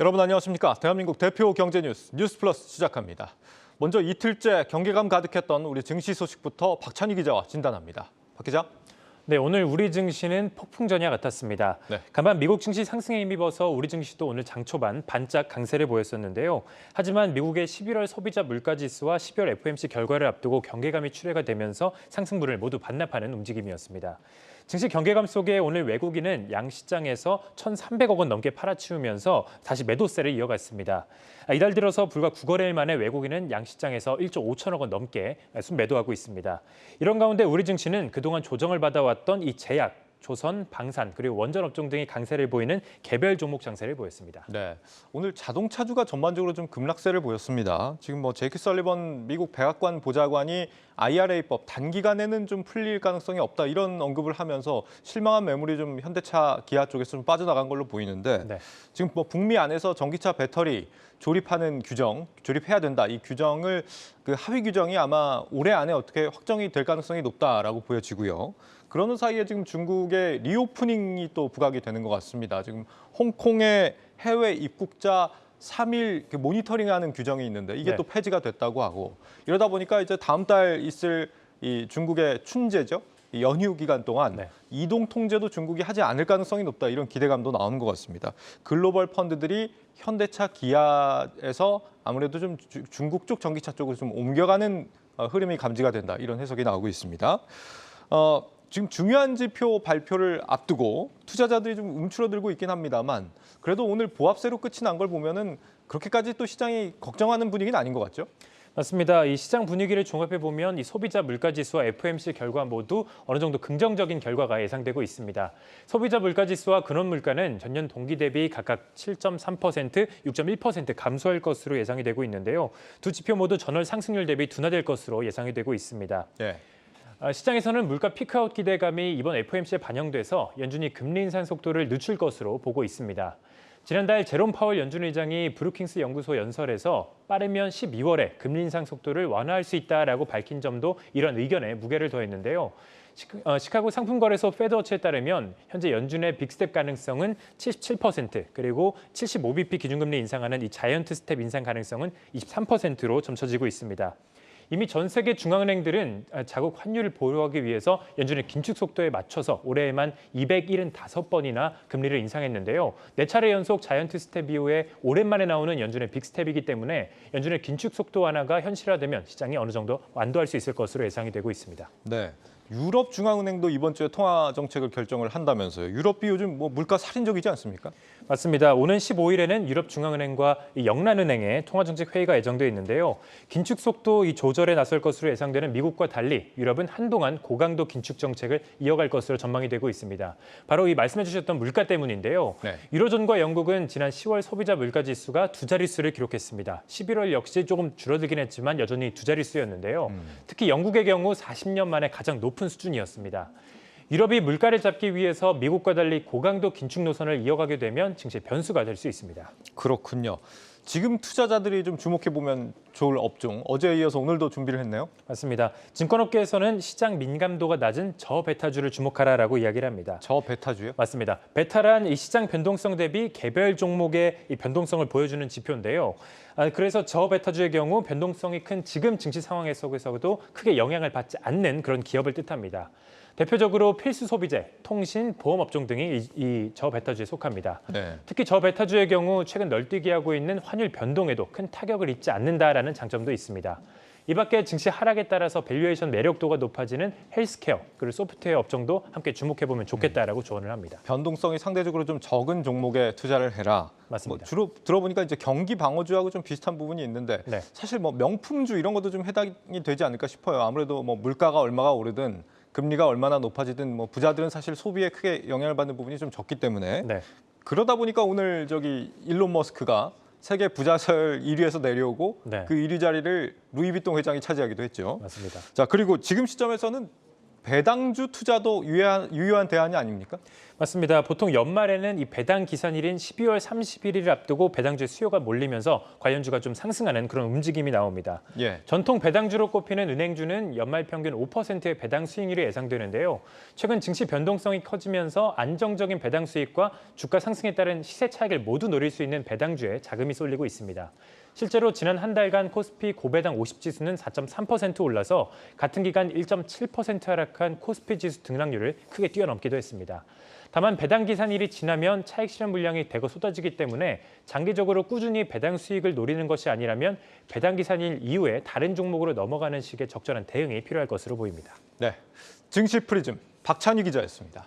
여러분 안녕하십니까? 대한민국 대표 경제 뉴스 뉴스플러스 시작합니다. 먼저 이틀째 경계감 가득했던 우리 증시 소식부터 박찬희 기자와 진단합니다. 박 기자. 네, 오늘 우리 증시는 폭풍전야 같았습니다. 네. 다만 미국 증시 상승에 힘입어서 우리 증시도 오늘 장 초반 반짝 강세를 보였었는데요. 하지만 미국의 11월 소비자 물가지수와 12월 FOMC 결과를 앞두고 경계감이 출회가 되면서 상승분을 모두 반납하는 움직임이었습니다. 증시 경계감 속에 오늘 외국인은 양시장에서 1,300억 원 넘게 팔아치우면서 다시 매도세를 이어갔습니다. 이달 들어서 불과 9거래일 만에 외국인은 양시장에서 1조 5천억 원 넘게 순매도하고 있습니다. 이런 가운데 우리 증시는 그동안 조정을 받아왔던 이 제약, 조선, 방산, 그리고 원전 업종 등이 강세를 보이는 개별 종목 장세를 보였습니다. 네, 오늘 자동차주가 전반적으로 좀 급락세를 보였습니다. 지금 제이크 설리번 미국 백악관 보좌관이 IRA법 단기간에는 좀 풀릴 가능성이 없다 이런 언급을 하면서 실망한 매물이 좀 현대차, 기아 쪽에서 좀 빠져나간 걸로 보이는데 네. 지금 북미 안에서 전기차 배터리 조립하는 규정, 조립해야 된다. 이 규정을 하위 규정이 아마 올해 안에 어떻게 확정이 될 가능성이 높다라고 보여지고요. 그러는 사이에 지금 중국의 리오프닝이 또 부각이 되는 것 같습니다. 지금 홍콩의 해외 입국자 3일 모니터링하는 규정이 있는데 이게 네. 또 폐지가 됐다고 하고 이러다 보니까 이제 다음 달 있을 이 중국의 춘제죠. 이 연휴 기간 동안 네. 이동 통제도 중국이 하지 않을 가능성이 높다 이런 기대감도 나오는 것 같습니다. 글로벌 펀드들이 현대차, 기아에서 아무래도 좀 중국 쪽 전기차 쪽으로 좀 옮겨가는 흐름이 감지가 된다 이런 해석이 나오고 있습니다. 지금 중요한 지표 발표를 앞두고 투자자들이 좀 움츠러들고 있긴 합니다만 그래도 오늘 보합세로 끝이 난 걸 보면은 그렇게까지 또 시장이 걱정하는 분위기는 아닌 것 같죠? 맞습니다. 이 시장 분위기를 종합해 보면 이 소비자 물가지수와 FOMC 결과 모두 어느 정도 긍정적인 결과가 예상되고 있습니다. 소비자 물가지수와 근원 물가는 전년 동기 대비 각각 7.3%, 6.1% 감소할 것으로 예상이 되고 있는데요. 두 지표 모두 전월 상승률 대비 둔화될 것으로 예상이 되고 있습니다. 네. 시장에서는 물가 피크아웃 기대감이 이번 FOMC에 반영돼서 연준이 금리 인상 속도를 늦출 것으로 보고 있습니다. 지난달 제롬 파월 연준 의장이 브루킹스 연구소 연설에서 빠르면 12월에 금리 인상 속도를 완화할 수 있다라고 밝힌 점도 이런 의견에 무게를 더했는데요. 시카고 상품거래소 페드워치에 따르면 현재 연준의 빅스텝 가능성은 77%, 그리고 75bp 기준금리 인상하는 이 자이언트 스텝 인상 가능성은 23%로 점쳐지고 있습니다. 이미 전 세계 중앙은행들은 자국 환율을 보호하기 위해서 연준의 긴축 속도에 맞춰서 올해에만 275번이나 금리를 인상했는데요. 4차례 연속 자이언트 스텝 이후에 오랜만에 나오는 연준의 빅스텝이기 때문에 연준의 긴축 속도 완화가 현실화되면 시장이 어느 정도 완도할 수 있을 것으로 예상이 되고 있습니다. 네. 유럽 중앙은행도 이번 주에 통화 정책을 결정을 한다면서요. 유럽이 요즘 물가 살인적이지 않습니까? 맞습니다. 오는 15일에는 유럽 중앙은행과 영란은행의 통화 정책 회의가 예정돼 있는데요. 긴축 속도 이 조절에 나설 것으로 예상되는 미국과 달리 유럽은 한동안 고강도 긴축 정책을 이어갈 것으로 전망이 되고 있습니다. 바로 이 말씀해 주셨던 물가 때문인데요. 네. 유로존과 영국은 지난 10월 소비자 물가 지수가 두 자릿수를 기록했습니다. 11월 역시 조금 줄어들긴 했지만 여전히 두 자릿수였는데요. 특히 영국의 경우 40년 만에 가장 높은 수준이었습니다. 유럽이 물가를 잡기 위해서 미국과 달리 고강도 긴축 노선을 이어가게 되면 증시의 변수가 될 수 있습니다. 그렇군요. 지금 투자자들이 좀 주목해보면 좋을 업종, 어제에 이어서 오늘도 준비를 했네요. 맞습니다. 증권업계에서는 시장 민감도가 낮은 저베타주를 주목하라라고 이야기를 합니다. 저베타주요? 맞습니다. 베타란 이 시장 변동성 대비 개별 종목의 이 변동성을 보여주는 지표인데요. 그래서 저베타주의 경우 변동성이 큰 지금 증시 상황 속에서도 크게 영향을 받지 않는 그런 기업을 뜻합니다. 대표적으로 필수 소비재, 통신, 보험 업종 등이 이 저베타주에 속합니다. 네. 특히 저베타주의 경우 최근 널뛰기하고 있는 환율 변동에도 큰 타격을 입지 않는다라는 장점도 있습니다. 이 밖에 증시 하락에 따라서 밸류에이션 매력도가 높아지는 헬스케어, 그리고 소프트웨어 업종도 함께 주목해보면 좋겠다라고 조언을 합니다. 변동성이 상대적으로 좀 적은 종목에 투자를 해라. 맞습니다. 주로 들어보니까 이제 경기 방어주하고 좀 비슷한 부분이 있는데 네. 사실 명품주 이런 것도 좀 해당이 되지 않을까 싶어요. 아무래도 물가가 얼마가 오르든 금리가 얼마나 높아지든 부자들은 사실 소비에 크게 영향을 받는 부분이 좀 적기 때문에 네. 그러다 보니까 오늘 일론 머스크가 세계 부자설 1위에서 내려오고 네. 그 1위 자리를 루이비통 회장이 차지하기도 했죠. 맞습니다. 자, 그리고 지금 시점에서는 배당주 투자도 유효한 대안이 아닙니까? 맞습니다. 보통 연말에는 이 배당 기산일인 12월 31일을 앞두고 배당주의 수요가 몰리면서 관련주가 좀 상승하는 그런 움직임이 나옵니다. 예. 전통 배당주로 꼽히는 은행주는 연말 평균 5%의 배당 수익률이 예상되는데요. 최근 증시 변동성이 커지면서 안정적인 배당 수익과 주가 상승에 따른 시세 차익을 모두 노릴 수 있는 배당주에 자금이 쏠리고 있습니다. 실제로 지난 한 달간 코스피 고배당 50지수는 4.3% 올라서 같은 기간 1.7% 하락한 코스피 지수 등락률을 크게 뛰어넘기도 했습니다. 다만 배당 기산일이 지나면 차익 실현 물량이 대거 쏟아지기 때문에 장기적으로 꾸준히 배당 수익을 노리는 것이 아니라면 배당 기산일 이후에 다른 종목으로 넘어가는 식의 적절한 대응이 필요할 것으로 보입니다. 네, 증시 프리즘 박찬희 기자였습니다.